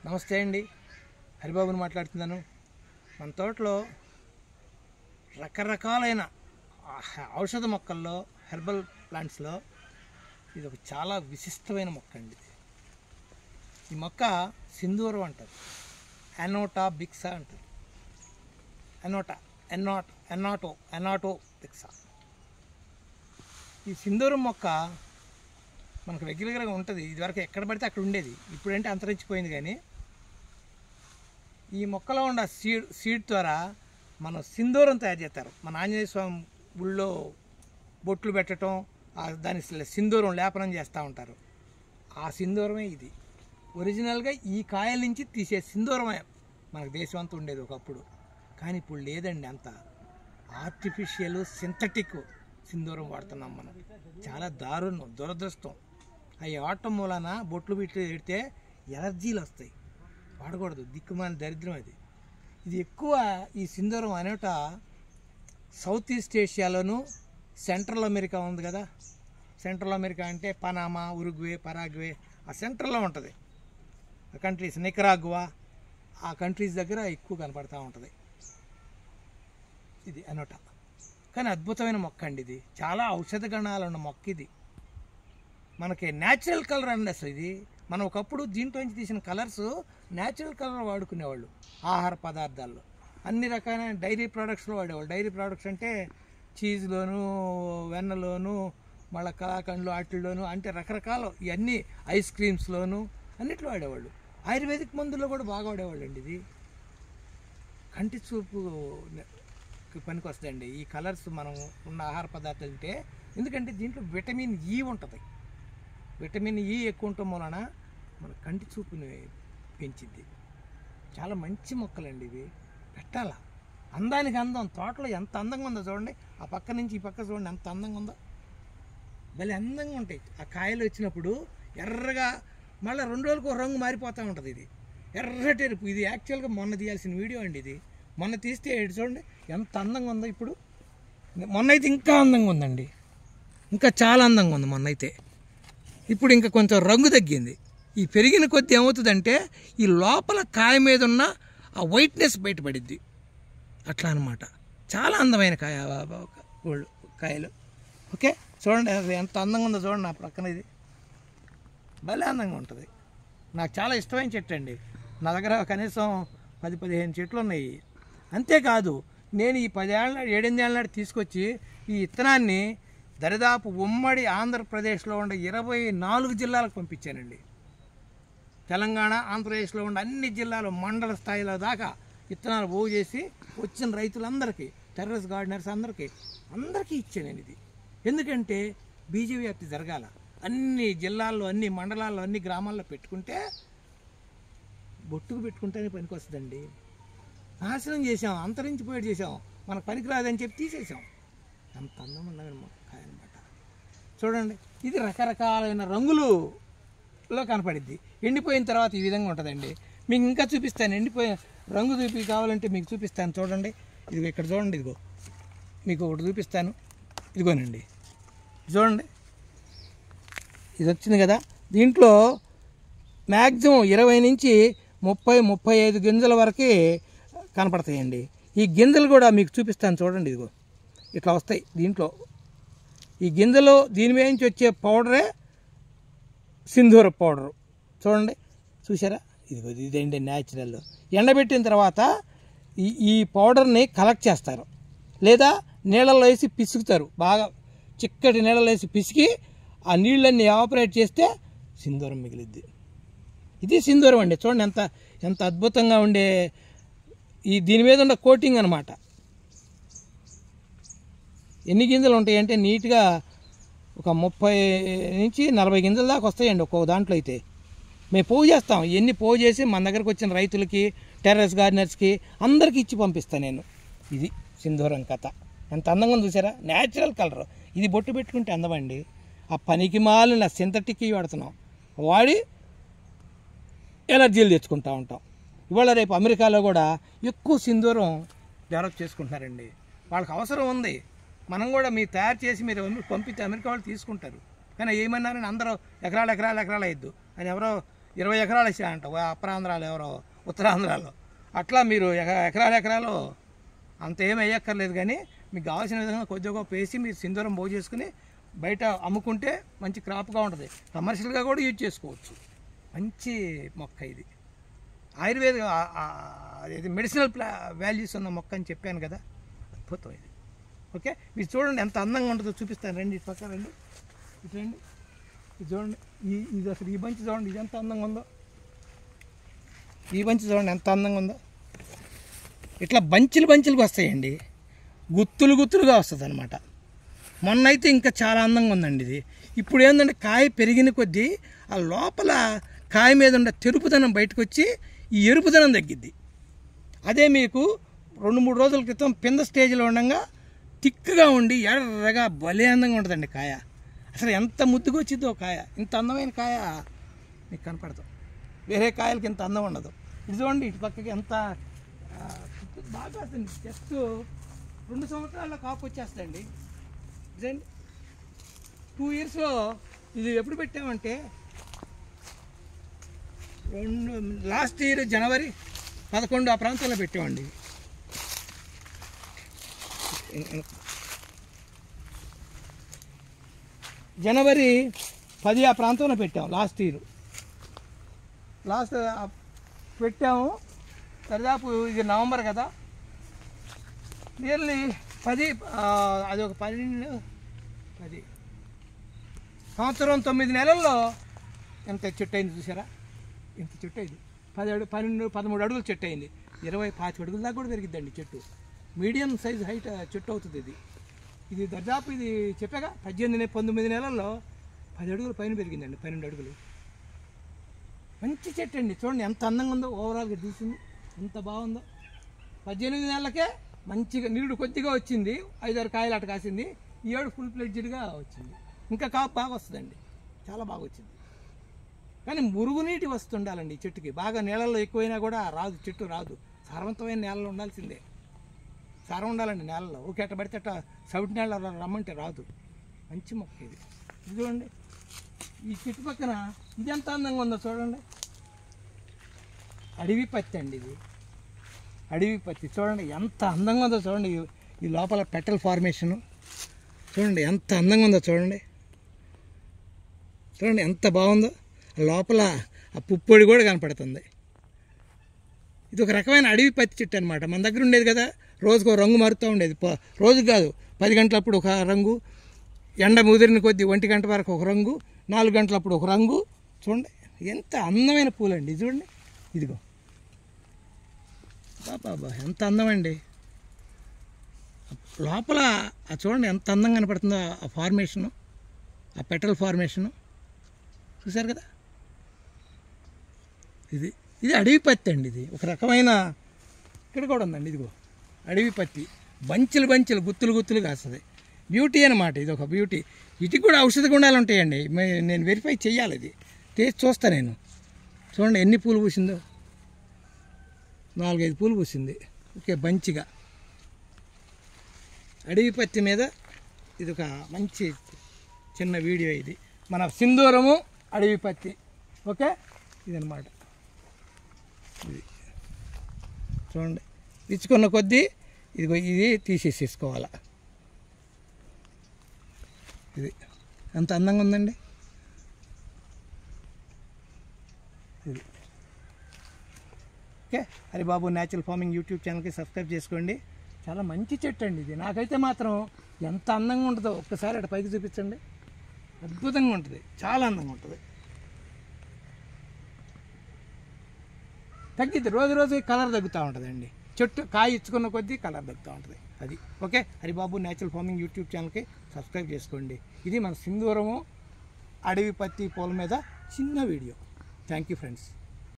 నమస్తే అండి, హరిబాబుని మాట్లాడుతున్నాను. మన తోటలో రకరకాలైన ఔషధ మొక్కల్లో, హెర్బల్ ప్లాంట్స్లో ఇది ఒక చాలా విశిష్టమైన మొక్క అండి. ఈ మొక్క సింధూరం అంటారు, ఎనోటా బిక్సా అంటారు. ఎనాటో బిక్సా. ఈ సింధూరం మొక్క మనకు రెగ్యులర్గా ఉంటుంది. ఇదివరకు ఎక్కడ పడితే అక్కడ ఉండేది, ఇప్పుడంటే అంతరించిపోయింది. కానీ ఈ మొక్కలో ఉన్న సీడ్ ద్వారా మనం సింధూరం తయారు చేస్తారు. మన ఆంజనేయ స్వామి గుళ్ళో బొట్లు పెట్టడం, దాని సింధూరం లేపనం చేస్తూ ఉంటారు. ఆ సింధూరమే ఇది. ఒరిజినల్గా ఈ కాయల నుంచి తీసే సింధూరమే మనకు దేశం అంతా ఉండేది ఒకప్పుడు. కానీ ఇప్పుడు లేదండి, అంత ఆర్టిఫిషియల్ సింథటిక్ సింధూరం వాడుతున్నాం మనం. చాలా దారుణం, దురదృష్టం. అవి వాడటం మూలన బొట్లు పెడితే ఎలర్జీలు వస్తాయి. వాడకూడదు, దిక్కుమాల దరిద్రం అది. ఇది ఎక్కువ ఈ సింధూరం అనేట సౌత్ ఈస్ట్ ఏషియాలోను, సెంట్రల్ అమెరికా ఉంది కదా, సెంట్రల్ అమెరికా అంటే పనామా, ఉరుగ్వే, పరాగ్వే, ఆ సెంట్రల్లో ఉంటుంది. ఆ కంట్రీస్, నికరాగ్వా, ఆ కంట్రీస్ దగ్గర ఎక్కువ కనపడుతూ ఉంటుంది ఇది అనోటా. కానీ అద్భుతమైన మొక్క అండి ఇది. చాలా ఔషధ గుణాలు ఉన్న మొక్క ఇది. మనకి న్యాచురల్ కలర్ అండి అసలు ఇది. మనం ఒకప్పుడు దీంట్లోంచి తీసిన కలర్స్ న్యాచురల్ కలర్ వాడుకునేవాళ్ళు ఆహార పదార్థాల్లో. అన్ని రకాలైన డైరీ ప్రోడక్ట్స్లో వాడేవాళ్ళు. డైరీ ప్రోడక్ట్స్ అంటే చీజ్లోను, వెన్నలోను, మళ్ళీ కలాకండ్లు వాటిల్లోను, అంటే రకరకాల ఇవన్నీ ఐస్ క్రీమ్స్లోను అన్నిట్లో వాడేవాళ్ళు. ఆయుర్వేదిక్ మందుల్లో కూడా బాగా వాడేవాళ్ళు అండి. ఇది కంటి చూపు పనికి వస్తాయండి ఈ కలర్స్ మనం ఉన్న ఆహార పదార్థాలు తింటే. ఎందుకంటే దీంట్లో విటమిన్ ఈ ఉంటుంది. విటమిన్ ఈ ఎక్కువ ఉండటం వలన మన కంటి చూపుని పెంచిద్ది. చాలా మంచి మొక్కలండి ఇవి, పెట్టాలా. అందానికి అందం. తోటలో ఎంత అందంగా ఉందో చూడండి, ఆ పక్క నుంచి ఈ పక్క చూడండి ఎంత అందంగా ఉందో. భలే అందంగా ఉంటాయి ఆ కాయలు వచ్చినప్పుడు. ఎర్రగా మళ్ళీ 2 రోజులకు ఒక రంగు మారిపోతూ ఉంటుంది. ఇది ఎర్రటెరుపు. ఇది యాక్చువల్గా మొన్న తీయాల్సిన వీడియో అండి. ఇది మొన్న తీస్తే చూడండి ఎంత అందంగా ఉందో. ఇప్పుడు మొన్న అయితే ఇంకా అందంగా ఉందండి, ఇంకా చాలా అందంగా ఉంది మొన్న అయితే. ఇప్పుడు ఇంకా కొంచెం రంగు తగ్గింది. ఈ పెరిగిన కొద్ది ఏమవుతుందంటే ఈ లోపల కాయ మీద ఉన్న ఆ వైట్నెస్ బయటపడిద్ది. అట్లా అనమాట. చాలా అందమైన కాయలు. ఓకే, చూడండి అది ఎంత అందంగా ఉందో చూడండి. నా ప్రక్కన ఇది భలే అందంగా ఉంటుంది. నాకు చాలా ఇష్టమైన చెట్టు అండి. నా దగ్గర కనీసం 10-15 చెట్లు ఉన్నాయి. అంతేకాదు, నేను ఈ 7-8 ఏళ్ళ నాటి తీసుకొచ్చి ఈ విత్తనాన్ని దరిదాపు ఉమ్మడి ఆంధ్రప్రదేశ్లో ఉండే 24 జిల్లాలకు పంపించానండి. తెలంగాణ, ఆంధ్రప్రదేశ్లో ఉండే అన్ని జిల్లాలు మండల స్థాయిలో దాకా విత్తనాలు పోగు చేసి వచ్చిన రైతులందరికీ, టెర్రస్ గార్డెనర్స్ అందరికీ ఇచ్చాను నేను ఇది. ఎందుకంటే బీజ వ్యాప్తి జరగాల. అన్ని జిల్లాల్లో, అన్ని మండలాల్లో, అన్ని గ్రామాల్లో పెట్టుకుంటే బొట్టుకు పెట్టుకుంటేనే పనికి వస్తుందండి. నాశనం చేసాం, అంతరించిపోయేది చేసాం, మనకు పనికిరాదని చెప్పి తీసేసాం. అంత అందం ఉన్నది మొక్క అనమాట. చూడండి, ఇది రకరకాలైన రంగులలో కనపడిద్ది. ఎండిపోయిన తర్వాత ఈ విధంగా ఉంటుందండి. మీకు ఇంకా చూపిస్తాను, ఎండిపోయిన రంగు కావాలంటే మీకు చూపిస్తాను. చూడండి, ఇదిగో ఇక్కడ చూడండి, ఇదిగో మీకు ఒకటి చూపిస్తాను. ఇదిగోనండి, చూడండి, ఇది వచ్చింది కదా. దీంట్లో మ్యాక్సిమం 20 నుంచి 30-35 గింజల వరకు కనపడతాయండి. ఈ గింజలు కూడా మీకు చూపిస్తాను. చూడండి, ఇదిగో ఇట్లా వస్తాయి. దీంట్లో ఈ గింజలు దీని మీద నుంచి వచ్చే పౌడరే సింధూర పౌడరు. చూడండి, చూసారా, ఇదిగో ఇదేంటి న్యాచురల్. ఎండబెట్టిన తర్వాత ఈ పౌడర్ని కలెక్ట్ చేస్తారు, లేదా నీళ్ళల్లో వేసి పిసుకుతారు. బాగా చిక్కటి నీళ్ళలో వేసి పిసికి ఆ నీళ్ళన్నీ ఎవాపరేట్ చేస్తే సింధూరం మిగిలిద్ది. ఇది సింధూరం అండి. చూడండి ఎంత అద్భుతంగా ఉండే దీని మీద ఉన్న కోటింగ్ అనమాట. ఎన్ని గింజలు ఉంటాయంటే నీట్గా ఒక 30 నుంచి 40 గింజల దాకా వస్తాయండి ఒక్కొక్క దాంట్లో. అయితే మేము పోగు చేస్తాం. ఇవన్నీ పోగు చేసి మన దగ్గరకు వచ్చిన రైతులకి, టెర్రస్ గార్డెనర్స్కి అందరికీ ఇచ్చి పంపిస్తాను నేను. ఇది సింధూరం కథ. ఎంత అందంగా ఉంది చూసారా, న్యాచురల్ కలర్. ఇది బొట్టు పెట్టుకుంటే అందమండి. ఆ పనికి మాలిన సింథటిక్ వాడుతున్నాం, వాడి ఎలర్జీలు తెచ్చుకుంటూ ఉంటాం. ఇవాళ రేపు అమెరికాలో కూడా ఎక్కువ సింధూరం డెవలప్ చేసుకుంటున్నారండి. వాళ్ళకి అవసరం ఉంది. మనం కూడా మీరు తయారు చేసి మీరు పంపితే అమెరికా వాళ్ళు తీసుకుంటారు. కానీ ఏమన్నారని అందరూ ఎకరాలు వేయద్దు అని ఎవరో 20 ఎకరాలు వేసాయంట అప్పరాంధ్రాలు ఎవరో ఉత్తరాంధ్రాలో. అట్లా మీరు ఎకరాలు అంత ఏమి వేయక్కర్లేదు, కానీ మీకు కావాల్సిన విధంగా కొద్దిగా గొప్ప వేసి మీరు సింధూరం బాగు చేసుకుని బయట అమ్ముకుంటే మంచి క్రాప్గా ఉంటుంది. కమర్షియల్గా కూడా యూజ్ చేసుకోవచ్చు. మంచి మొక్క ఇది, ఆయుర్వేద ఇది మెడిసినల్ వాల్యూస్ ఉన్న మొక్క అని చెప్పాను కదా, అద్భుతం ఇది. ఓకే, మీరు చూడండి ఎంత అందంగా ఉంటుందో చూపిస్తాను. రండి ఇటు పక్క రండి, ఇటు రండి. ఇది చూడండి, ఇది అసలు ఈ బంచి చూడండి, ఇది ఎంత అందంగా ఉందో. ఈ బంచి చూడండి ఎంత అందంగా ఉందో. ఇట్లా బంచులుగా వస్తాయండి, గుత్తులుగా వస్తుంది అనమాట. మొన్న అయితే ఇంకా చాలా అందంగా ఉందండి ఇది. ఇప్పుడు ఏంటంటే కాయ పెరిగిన కొద్దీ ఆ లోపల కాయ మీద ఉండే తెరుపుదనం బయటకు వచ్చి ఈ ఎరుపుదనం తగ్గిద్ది. అదే మీకు 2-3 రోజుల క్రితం పింద స్టేజ్లో ఉండగా తిక్కుగా ఉండి ఎర్రగా భలే అందంగా ఉంటుందండి కాయ. అసలు ఎంత ముద్దుగా వచ్చిందో కాయ. ఇంత అందమైన కాయ మీకు కనపడతాం, వేరే కాయలకి ఇంత అందం ఉండదు. ఇది చూడండి, ఇటు పక్కకి ఎంత బాగా వస్తుంది. జస్ట్ 2 సంవత్సరాల్లో కాపు వచ్చేస్తుందండి. ఇదండి 2 ఇయర్స్లో ఇది ఎప్పుడు పెట్టామంటే లాస్ట్ ఇయర్ జనవరి 11 ఆ ప్రాంతంలో పెట్టామండి. జనవరి 10 ఆ ప్రాంతంలో పెట్టాము లాస్ట్ ఇయర్. పెట్టాము దాదాపు ఇది నవంబర్ కదా, నియర్లీ 10 అది ఒక 10 సంవత్సరం 9 నెలల్లో ఎంత చెట్టు అయింది చూసారా. ఇంత చెట్టు అయింది, 13 అడుగులు చెట్టు అయింది. 20-25 అడుగుల దాకా కూడా పెరిగిద్దండి చెట్టు. మీడియం సైజ్ హైట్ చెట్టు అవుతుంది ఇది. ఇది దాదాపు ఇది చెప్పాగా 19 నెలల్లో 10 అడుగులు పైన పెరిగిందండి, 12 అడుగులు. మంచి చెట్టు అండి, చూడండి ఎంత అందంగా ఉందో. ఓవరాల్గా తీసింది ఎంత బాగుందో. 18 నెలలకే మంచిగా నీరుడు కొద్దిగా వచ్చింది, 5-6 కాయలు అటు కాసింది. ఈ ఏడు ఫుల్ ఫ్లెడ్జ్డ్గా వచ్చింది. ఇంకా కాపు బాగా వస్తుందండి, చాలా బాగా వచ్చింది. కానీ మురుగునీటి వస్తుండాలండి ఈ చెట్టుకి. బాగా నీళ్ళల్లో ఎక్కువైనా కూడా రాదు, చెట్టు రాదు. సారవంతమైన నేలలో ఉండాల్సిందే, సారం ఉండాలండి నేలలో. ఓకే అట్ట పడితే అట్ట సౌటి నేలలో రమ్మంటే రాదు. మంచి మొక్క ఇది. ఇది చూడండి, ఈ చుట్టుపక్కన ఇది ఎంత అందంగా ఉందో చూడండి. అడవి పత్తి అండి ఇది, అడవి పత్తి. చూడండి ఎంత అందంగా ఉందో చూడండి. ఈ లోపల పెటల్ ఫార్మేషను చూడండి ఎంత అందంగా ఉందో చూడండి. చూడండి ఎంత బాగుందో. లోపల ఆ పుప్పొడి కూడా కనపడుతుంది. ఇది ఒక రకమైన అడవి పత్తి చెట్టు అనమాట. మన దగ్గర ఉండేది కదా, రోజుకో రంగు మారుతూ ఉండేది. రోజు కాదు, 10 గంటలప్పుడు ఒక రంగు, ఎండ ముదిరిన కొద్దీ 1 గంట వరకు ఒక రంగు, 4 గంటలప్పుడు ఒక రంగు. చూడండి ఎంత అందమైన పూలండి. ఇది చూడండి, ఇదిగో బాబా ఎంత అందమండి. లోపల చూడండి ఎంత అందంగా కనపడుతుందో ఆ ఫార్మేషను, ఆ పెటల్ ఫార్మేషను చూసారు కదా. ఇది అడవి పత్తి అండి. ఇది ఒక రకమైన, ఇక్కడ కూడా ఉందండి, ఇదిగో అడవి పత్తి. బంచులు గుత్తులు కాస్తుంది. బ్యూటీ అనమాట, ఇది ఒక బ్యూటీ. వీటికి కూడా ఔషధ గుణాలు ఉంటాయండి. నేను వెరిఫై చేయాలి, ఇది టేస్ట్ చూస్తా నేను. చూడండి ఎన్ని పూలు పూసిందో, 4-5 పూలు పూసింది. ఓకే, మంచిగా అడవి పత్తి మీద ఇది ఒక మంచి చిన్న వీడియో. ఇది మన సింధూరము అడవి పత్తి. ఓకే, ఇదనమాట. ఇది చూడండి, ఇచ్చుకున్న కొద్దీ ఇది తీసేసుకోవాలా. ఇది ఎంత అందంగా ఉందండి. ఇది okay, Haribabu natural farming YouTube ఛానల్కి సబ్స్క్రైబ్ చేసుకోండి. చాలా మంచి చెట్టు అండి ఇది. నాకైతే మాత్రం ఎంత అందంగా ఉంటుందో ఒక్కసారి అటు పైకి చూపించండి. అద్భుతంగా ఉంటుంది, చాలా అందంగా ఉంటుంది. తగ్గిద్ది, రోజు కలర్ తగ్గుతూ ఉంటుందండి. చెట్టు కాయ ఇచ్చుకున్న కొద్దీ కలర్ తగ్గుతూ ఉంటుంది. అది okay, Haribabu natural farming YouTube ఛానల్కి సబ్స్క్రైబ్ చేసుకోండి. ఇది మన సింధూరము అడవి పత్తి పూల మీద చిన్న వీడియో. Thank you friends.